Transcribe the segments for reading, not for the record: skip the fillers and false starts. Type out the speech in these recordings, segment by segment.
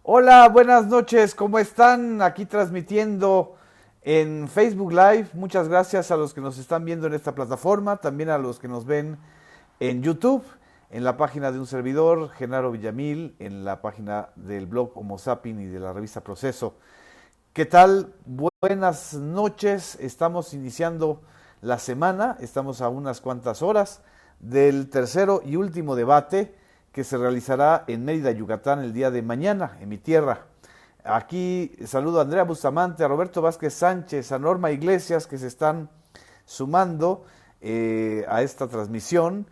Hola, buenas noches, ¿cómo están? Aquí transmitiendo en Facebook Live. Muchas gracias a los que nos están viendo en esta plataforma, también a los que nos ven en YouTube, en la página de un servidor, Genaro Villamil, en la página del blog Homo Sapien y de la revista Proceso. ¿Qué tal? Buenas noches, estamos iniciando la semana, estamos a unas cuantas horas del tercero y último debate que se realizará en Mérida, Yucatán, el día de mañana, en mi tierra. Aquí saludo a Andrea Bustamante, a Roberto Vázquez Sánchez, a Norma Iglesias, que se están sumando a esta transmisión.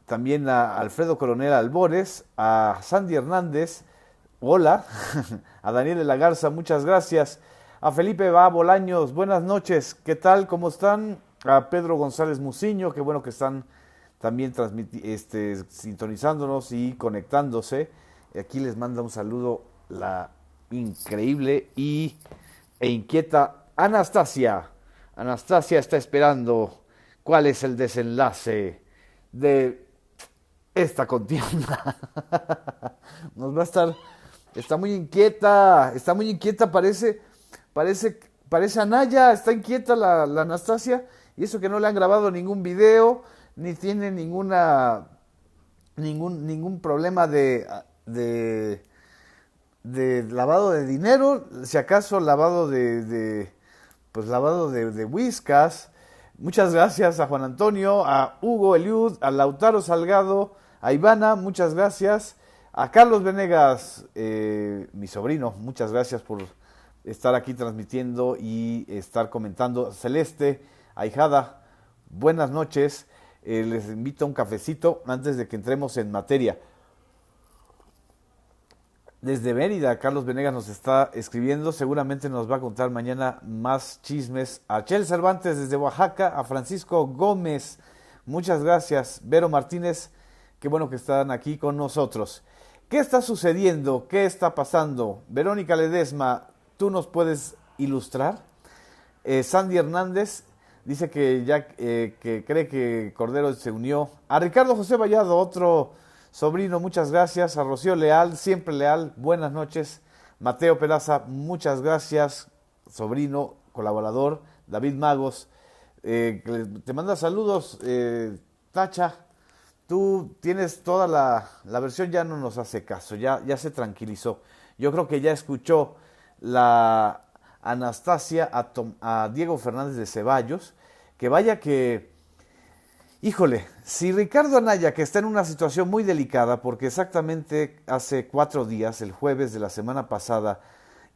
También a Alfredo Coronel Albores, a Sandy Hernández, hola, a Daniel de la Garza, muchas gracias. A Felipe Va Bolaños, buenas noches, ¿qué tal? ¿Cómo están? A Pedro González Muciño, qué bueno que están también sintonizándonos y conectándose. Aquí les manda un saludo la increíble e inquieta Anastasia. Anastasia está esperando cuál es el desenlace de esta contienda. Nos va a estar, está muy inquieta, parece Anaya, está inquieta la Anastasia, y eso que no le han grabado ningún video, ni tiene ningún problema de lavado de dinero, si acaso lavado de whiskas. Muchas gracias a Juan Antonio, a Hugo Eliud, a Lautaro Salgado, a Ivana, muchas gracias. A Carlos Venegas, mi sobrino, muchas gracias por estar aquí transmitiendo y estar comentando. Celeste, ahijada, buenas noches. Les invito a un cafecito antes de que entremos en materia. Desde Mérida, Carlos Venegas nos está escribiendo, seguramente nos va a contar mañana más chismes. A Chel Cervantes desde Oaxaca, a Francisco Gómez, muchas gracias. Vero Martínez, qué bueno que están aquí con nosotros. ¿Qué está sucediendo? ¿Qué está pasando? Verónica Ledesma, ¿tú nos puedes ilustrar? Sandy Hernández dice que ya que cree que Cordero se unió. A Ricardo José Vallado, otro sobrino, muchas gracias. A Rocío Leal, siempre leal, buenas noches. Mateo Peraza, muchas gracias. Sobrino, colaborador. David Magos, te manda saludos. Tacha, tú tienes toda la versión, ya no nos hace caso, ya se tranquilizó. Yo creo que ya escuchó la Anastasia a Diego Fernández de Ceballos, que vaya que, híjole, si Ricardo Anaya, que está en una situación muy delicada, porque exactamente hace 4 días, el jueves de la semana pasada,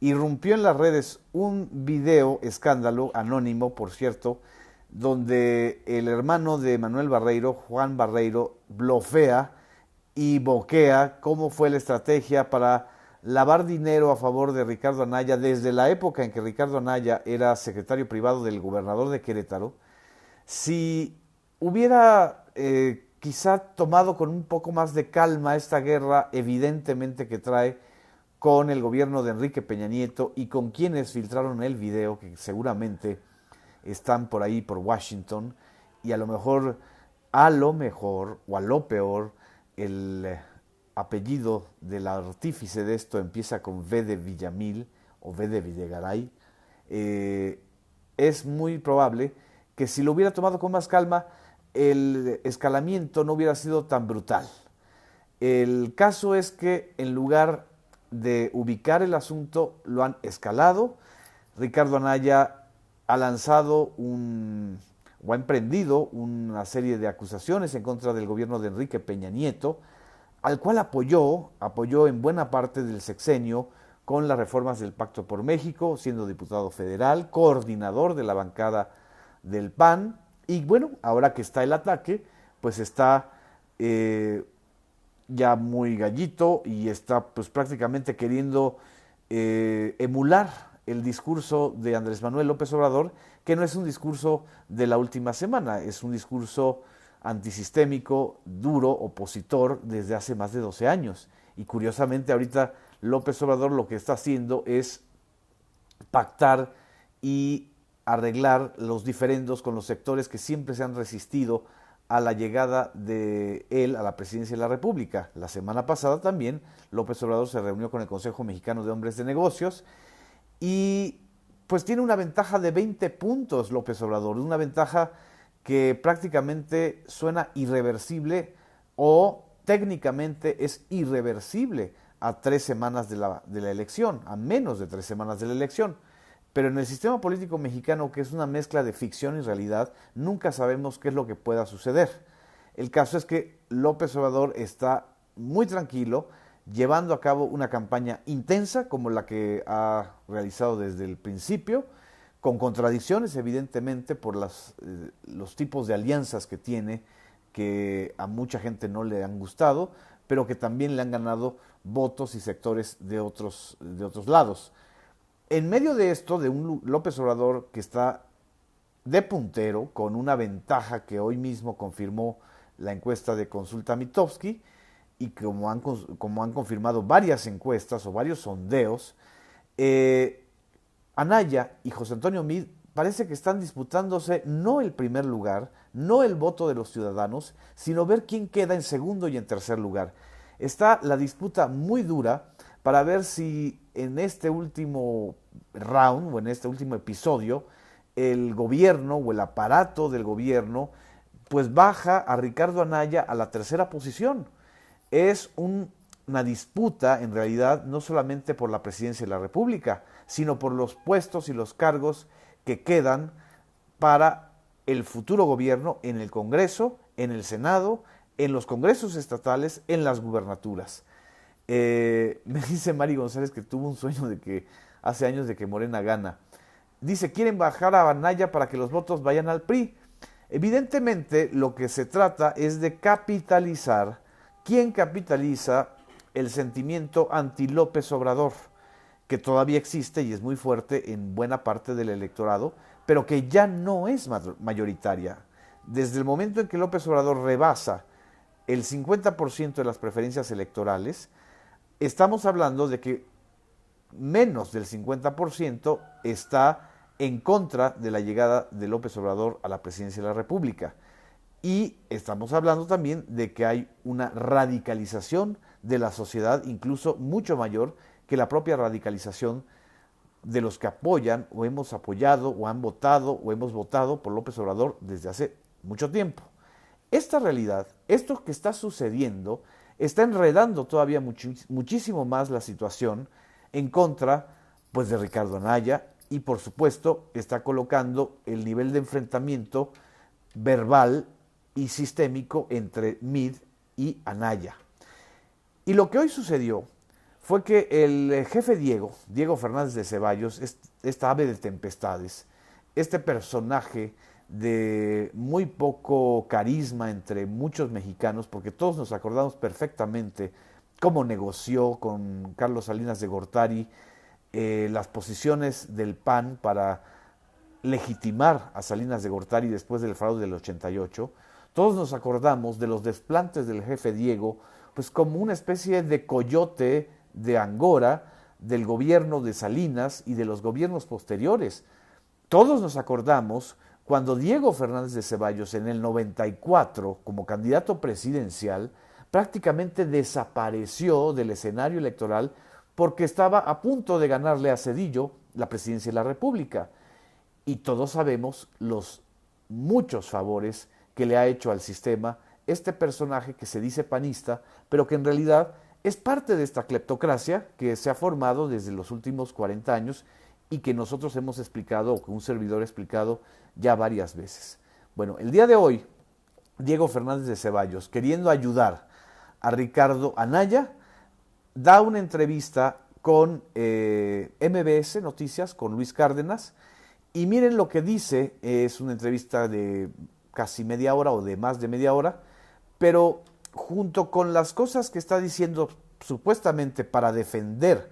irrumpió en las redes un video escándalo, anónimo por cierto, donde el hermano de Manuel Barreiro, Juan Barreiro, blofea y boquea cómo fue la estrategia para lavar dinero a favor de Ricardo Anaya desde la época en que Ricardo Anaya era secretario privado del gobernador de Querétaro. Si hubiera quizá tomado con un poco más de calma esta guerra evidentemente que trae con el gobierno de Enrique Peña Nieto y con quienes filtraron el video, que seguramente están por ahí por Washington, y a lo mejor o a lo peor, el apellido del artífice de esto empieza con V de Villamil o V de Videgaray. Es muy probable que si lo hubiera tomado con más calma, el escalamiento no hubiera sido tan brutal. El caso es que en lugar de ubicar el asunto, lo han escalado. Ricardo Anaya ha lanzado o ha emprendido una serie de acusaciones en contra del gobierno de Enrique Peña Nieto, al cual apoyó en buena parte del sexenio con las reformas del Pacto por México, siendo diputado federal, coordinador de la bancada del PAN, y bueno, ahora que está el ataque, pues está ya muy gallito y está pues prácticamente queriendo emular el discurso de Andrés Manuel López Obrador, que no es un discurso de la última semana, es un discurso antisistémico, duro, opositor desde hace más de 12 años. Y curiosamente ahorita López Obrador lo que está haciendo es pactar y arreglar los diferendos con los sectores que siempre se han resistido a la llegada de él a la presidencia de la República. La semana pasada también López Obrador se reunió con el Consejo Mexicano de Hombres de Negocios y pues tiene una ventaja de 20 puntos López Obrador, una ventaja que prácticamente suena irreversible o técnicamente es irreversible a 3 semanas de la elección, a menos de 3 semanas de la elección. Pero en el sistema político mexicano, que es una mezcla de ficción y realidad, nunca sabemos qué es lo que pueda suceder. El caso es que López Obrador está muy tranquilo, llevando a cabo una campaña intensa como la que ha realizado desde el principio, con contradicciones evidentemente por los tipos de alianzas que tiene, que a mucha gente no le han gustado, pero que también le han ganado votos y sectores de otros lados. En medio de esto, de un López Obrador que está de puntero, con una ventaja que hoy mismo confirmó la encuesta de Consulta Mitofsky, y como han confirmado varias encuestas o varios sondeos, Anaya y José Antonio Meade parece que están disputándose no el primer lugar, no el voto de los ciudadanos, sino ver quién queda en segundo y en tercer lugar. Está la disputa muy dura para ver si en este último round o en este último episodio el gobierno o el aparato del gobierno pues baja a Ricardo Anaya a la tercera posición. Es una disputa en realidad no solamente por la presidencia de la República, sino por los puestos y los cargos que quedan para el futuro gobierno en el Congreso, en el Senado, en los congresos estatales, en las gubernaturas. Me dice Mari González que tuvo un sueño de que hace años de que Morena gana. Dice, quieren bajar a Anaya para que los votos vayan al PRI. Evidentemente lo que se trata es de capitalizar. ¿Quién capitaliza el sentimiento anti López Obrador? Que todavía existe y es muy fuerte en buena parte del electorado, pero que ya no es mayoritaria. Desde el momento en que López Obrador rebasa el 50% de las preferencias electorales, estamos hablando de que menos del 50% está en contra de la llegada de López Obrador a la presidencia de la República. Y estamos hablando también de que hay una radicalización de la sociedad, incluso mucho mayor que la propia radicalización de los que apoyan o hemos apoyado o han votado o hemos votado por López Obrador desde hace mucho tiempo. Esta realidad, esto que está sucediendo, está enredando todavía muchísimo más la situación en contra pues, de Ricardo Anaya y por supuesto está colocando el nivel de enfrentamiento verbal y sistémico entre Meade y Anaya. Y lo que hoy sucedió fue que el jefe Diego Fernández de Ceballos, esta ave de tempestades, este personaje de muy poco carisma entre muchos mexicanos, porque todos nos acordamos perfectamente cómo negoció con Carlos Salinas de Gortari las posiciones del PAN para legitimar a Salinas de Gortari después del fraude del 88. Todos nos acordamos de los desplantes del jefe Diego, pues como una especie de coyote de Angora del gobierno de Salinas y de los gobiernos posteriores. Todos nos acordamos cuando Diego Fernández de Ceballos en el 94 como candidato presidencial prácticamente desapareció del escenario electoral porque estaba a punto de ganarle a Zedillo la presidencia de la República. Y todos sabemos los muchos favores que le ha hecho al sistema este personaje que se dice panista, pero que en realidad es parte de esta cleptocracia que se ha formado desde los últimos 40 años y que nosotros hemos explicado, o que un servidor ha explicado ya varias veces. Bueno, el día de hoy, Diego Fernández de Ceballos, queriendo ayudar a Ricardo Anaya, da una entrevista con MBS Noticias, con Luis Cárdenas, y miren lo que dice, es una entrevista de casi media hora o de más de media hora, pero junto con las cosas que está diciendo supuestamente para defender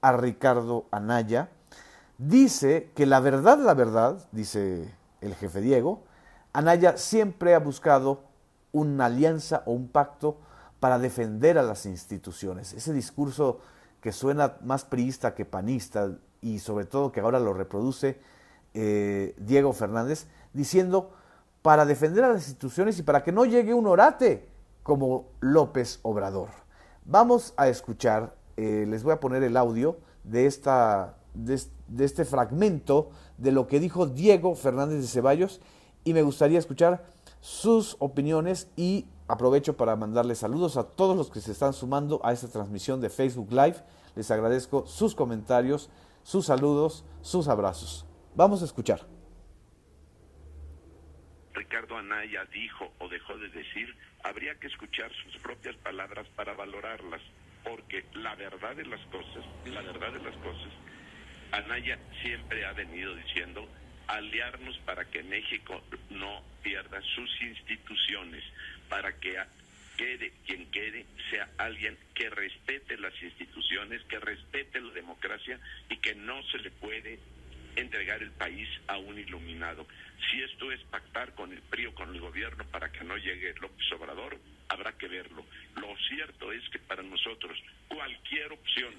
a Ricardo Anaya, dice que la verdad, dice el jefe Diego, Anaya siempre ha buscado una alianza o un pacto para defender a las instituciones. Ese discurso que suena más priista que panista y sobre todo que ahora lo reproduce Diego Fernández, diciendo para defender a las instituciones y para que no llegue un orate como López Obrador. Vamos a escuchar, les voy a poner el audio de este fragmento de lo que dijo Diego Fernández de Ceballos, y me gustaría escuchar sus opiniones, y aprovecho para mandarles saludos a todos los que se están sumando a esta transmisión de Facebook Live. Les agradezco sus comentarios, sus saludos, sus abrazos. Vamos a escuchar. Ricardo Anaya dijo o dejó de decir, habría que escuchar sus propias palabras para valorarlas, porque la verdad de las cosas, Anaya siempre ha venido diciendo aliarnos para que México no pierda sus instituciones, para que quede quien quede sea alguien que respete las instituciones, que respete la democracia y que no se le puede entregar el país a un iluminado. Si esto es pactar con el PRI o con el gobierno para que no llegue López Obrador, habrá que verlo. Lo cierto es que para nosotros cualquier opción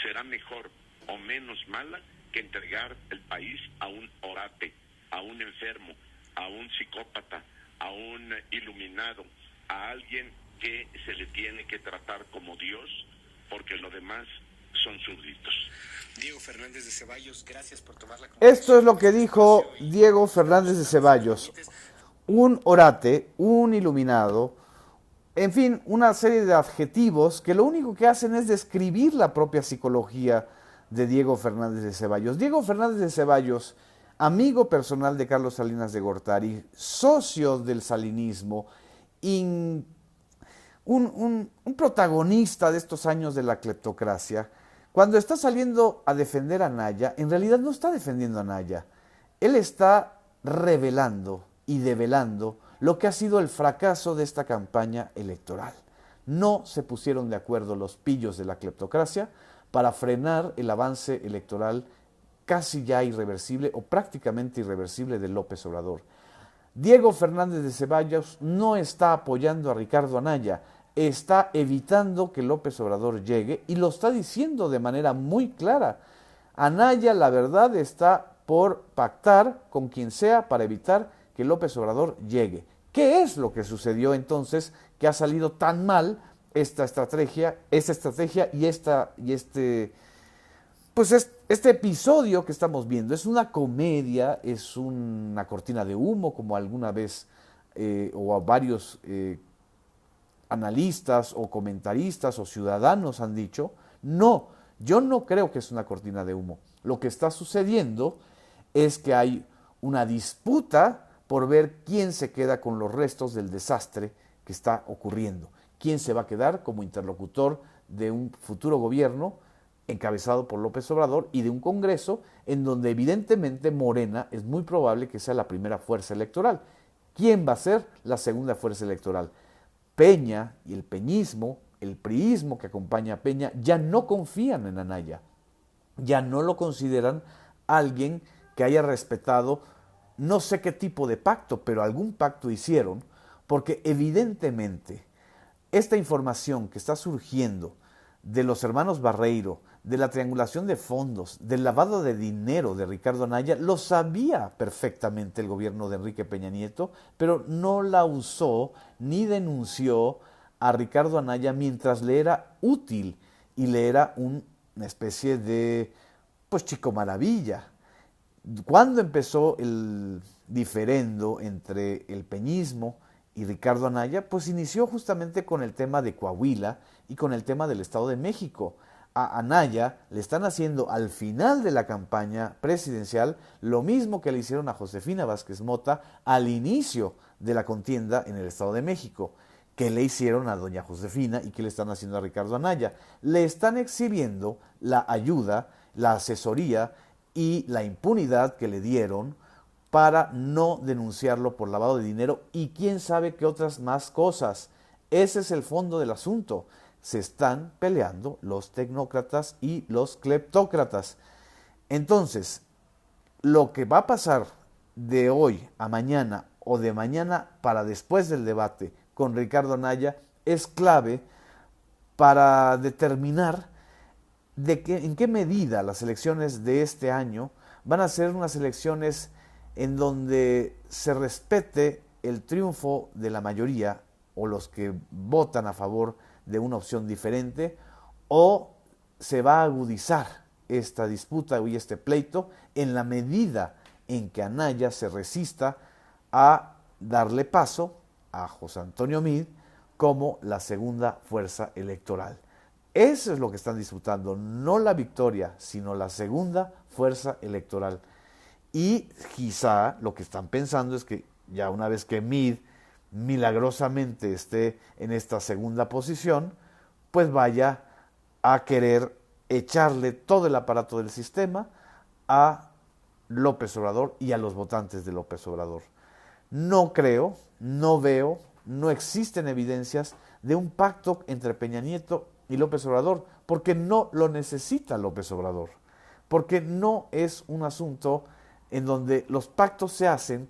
será mejor o menos mala que entregar el país a un orate, a un enfermo, a un psicópata, a un iluminado, a alguien que se le tiene que tratar como Dios, porque lo demás son súbditos. Diego Fernández de Ceballos, gracias por tomar la conversación. Esto es lo que dijo Diego Fernández de Ceballos. Un orate, un iluminado, en fin, una serie de adjetivos que lo único que hacen es describir la propia psicología de Diego Fernández de Ceballos. Diego Fernández de Ceballos, amigo personal de Carlos Salinas de Gortari, socio del salinismo, un protagonista de estos años de la cleptocracia. Cuando está saliendo a defender a Anaya, en realidad no está defendiendo a Anaya. Él está revelando y develando lo que ha sido el fracaso de esta campaña electoral. No se pusieron de acuerdo los pillos de la cleptocracia para frenar el avance electoral casi ya irreversible o prácticamente irreversible de López Obrador. Diego Fernández de Ceballos no está apoyando a Ricardo Anaya, está evitando que López Obrador llegue, y lo está diciendo de manera muy clara. Anaya, la verdad, está por pactar con quien sea para evitar que López Obrador llegue. ¿Qué es lo que sucedió entonces que ha salido tan mal esta estrategia y este episodio que estamos viendo? Es una comedia, es una cortina de humo, como alguna vez o a varios analistas o comentaristas o ciudadanos han dicho. No, yo no creo que es una cortina de humo. Lo que está sucediendo es que hay una disputa por ver quién se queda con los restos del desastre que está ocurriendo, quién se va a quedar como interlocutor de un futuro gobierno encabezado por López Obrador y de un Congreso en donde evidentemente Morena es muy probable que sea la primera fuerza electoral. ¿Quién va a ser la segunda fuerza electoral? Peña y el peñismo, el priismo que acompaña a Peña, ya no confían en Anaya, ya no lo consideran alguien que haya respetado no sé qué tipo de pacto, pero algún pacto hicieron, porque evidentemente esta información que está surgiendo de los hermanos Barreiro, de la triangulación de fondos, del lavado de dinero de Ricardo Anaya, lo sabía perfectamente el gobierno de Enrique Peña Nieto, pero no la usó ni denunció a Ricardo Anaya mientras le era útil y le era una especie de chico maravilla. ¿Cuándo empezó el diferendo entre el peñismo y Ricardo Anaya? Pues inició justamente con el tema de Coahuila y con el tema del Estado de México. A Anaya le están haciendo al final de la campaña presidencial lo mismo que le hicieron a Josefina Vázquez Mota al inicio de la contienda en el Estado de México, que le hicieron a doña Josefina y que le están haciendo a Ricardo Anaya. Le están exhibiendo la ayuda, la asesoría y la impunidad que le dieron para no denunciarlo por lavado de dinero y quién sabe qué otras más cosas. Ese es el fondo del asunto. Se están peleando los tecnócratas y los cleptócratas. Entonces, lo que va a pasar de hoy a mañana o de mañana para después del debate con Ricardo Anaya es clave para determinar en qué medida las elecciones de este año van a ser unas elecciones en donde se respete el triunfo de la mayoría o los que votan a favor de una opción diferente, o se va a agudizar esta disputa y este pleito en la medida en que Anaya se resista a darle paso a José Antonio Meade como la segunda fuerza electoral. Eso es lo que están disputando, no la victoria, sino la segunda fuerza electoral. Y quizá lo que están pensando es que ya una vez que Meade milagrosamente esté en esta segunda posición, pues vaya a querer echarle todo el aparato del sistema a López Obrador y a los votantes de López Obrador. No creo, no veo, no existen evidencias de un pacto entre Peña Nieto y López Obrador, porque no lo necesita López Obrador, porque no es un asunto en donde los pactos se hacen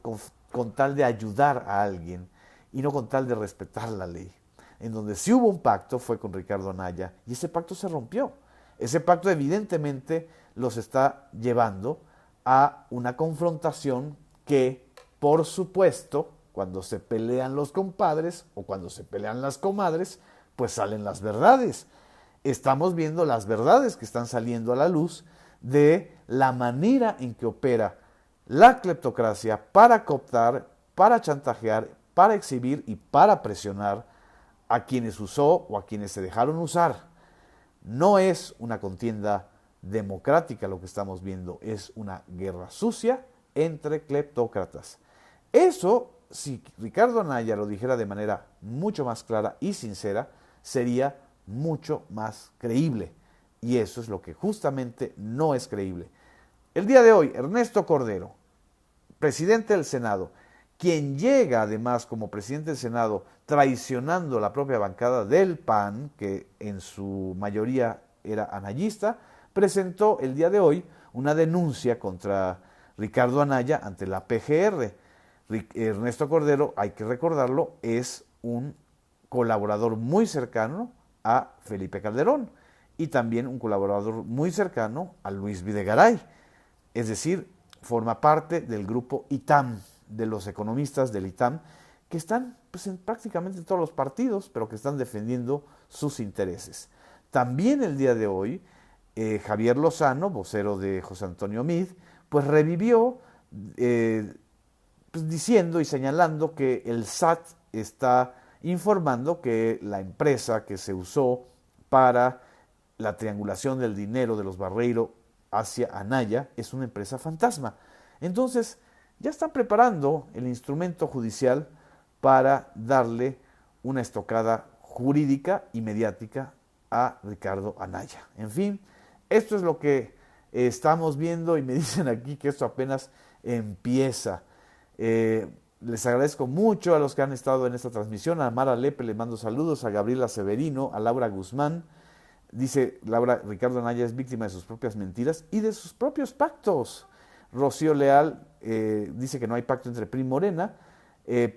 con tal de ayudar a alguien y no con tal de respetar la ley. En donde sí hubo un pacto fue con Ricardo Anaya y ese pacto se rompió. Ese pacto evidentemente los está llevando a una confrontación que, por supuesto, cuando se pelean los compadres o cuando se pelean las comadres, pues salen las verdades. Estamos viendo las verdades que están saliendo a la luz de la manera en que opera la cleptocracia para cooptar, para chantajear, para exhibir y para presionar a quienes usó o a quienes se dejaron usar. No es una contienda democrática lo que estamos viendo, es una guerra sucia entre cleptócratas. Eso, si Ricardo Anaya lo dijera de manera mucho más clara y sincera, sería mucho más creíble. Y eso es lo que justamente no es creíble. El día de hoy, Ernesto Cordero, presidente del Senado, quien llega además como presidente del Senado traicionando la propia bancada del PAN, que en su mayoría era anayista, presentó el día de hoy una denuncia contra Ricardo Anaya ante la PGR. Ernesto Cordero, hay que recordarlo, es un colaborador muy cercano a Felipe Calderón y también un colaborador muy cercano a Luis Videgaray. Es decir, forma parte del grupo ITAM, de los economistas del ITAM, que están pues, en prácticamente todos los partidos, pero que están defendiendo sus intereses. También el día de hoy, Javier Lozano, vocero de José Antonio Meade, pues revivió pues, diciendo y señalando que el SAT está informando que la empresa que se usó para la triangulación del dinero de los Barreiro hacia Anaya es una empresa fantasma. Entonces, ya están preparando el instrumento judicial para darle una estocada jurídica y mediática a Ricardo Anaya. En fin, esto es lo que estamos viendo y me dicen aquí que esto apenas empieza. Les agradezco mucho a los que han estado en esta transmisión. A Mara Lepe le mando saludos, a Gabriela Severino, a Laura Guzmán. Dice Laura, Ricardo Anaya es víctima de sus propias mentiras y de sus propios pactos. Rocío Leal dice que no hay pacto entre PRI y Morena.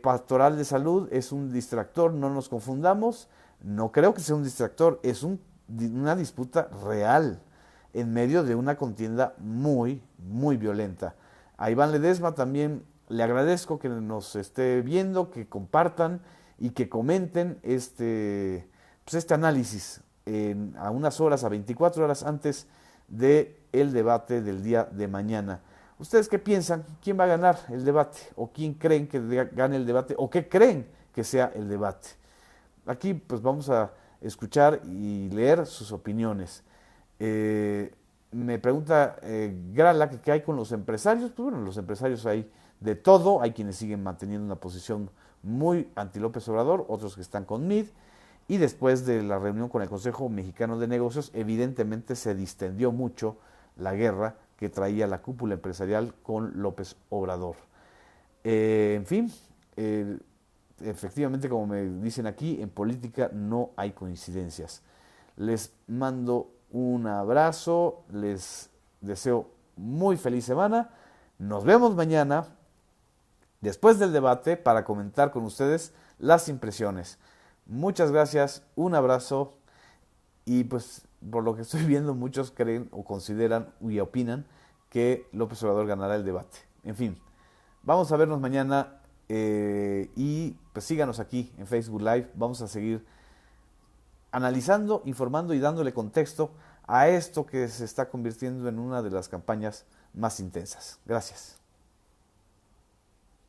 Pastoral de Salud es un distractor, no nos confundamos. No creo que sea un distractor, es una disputa real en medio de una contienda muy, muy violenta. A Iván Ledesma también le agradezco que nos esté viendo, que compartan y que comenten este análisis a unas horas, a 24 horas antes del debate del día de mañana. ¿Ustedes qué piensan? ¿Quién va a ganar el debate? ¿O quién creen que gane el debate? ¿O qué creen que sea el debate? Aquí pues vamos a escuchar y leer sus opiniones. Me pregunta Grala que qué hay con los empresarios. Pues bueno, los empresarios hay de todo. Hay quienes siguen manteniendo una posición muy anti López Obrador, otros que están con Meade. Y después de la reunión con el Consejo Mexicano de Negocios, evidentemente se distendió mucho la guerra que traía la cúpula empresarial con López Obrador. En fin, efectivamente, como me dicen aquí, en política no hay coincidencias. Les mando un abrazo, les deseo muy feliz semana. Nos vemos mañana, después del debate, para comentar con ustedes las impresiones. Muchas gracias, un abrazo y pues por lo que estoy viendo muchos creen o consideran y opinan que López Obrador ganará el debate. En fin, Vamos a vernos mañana y pues síganos aquí en Facebook Live. Vamos a seguir analizando, informando y dándole contexto a esto que se está convirtiendo en una de las campañas más intensas. Gracias.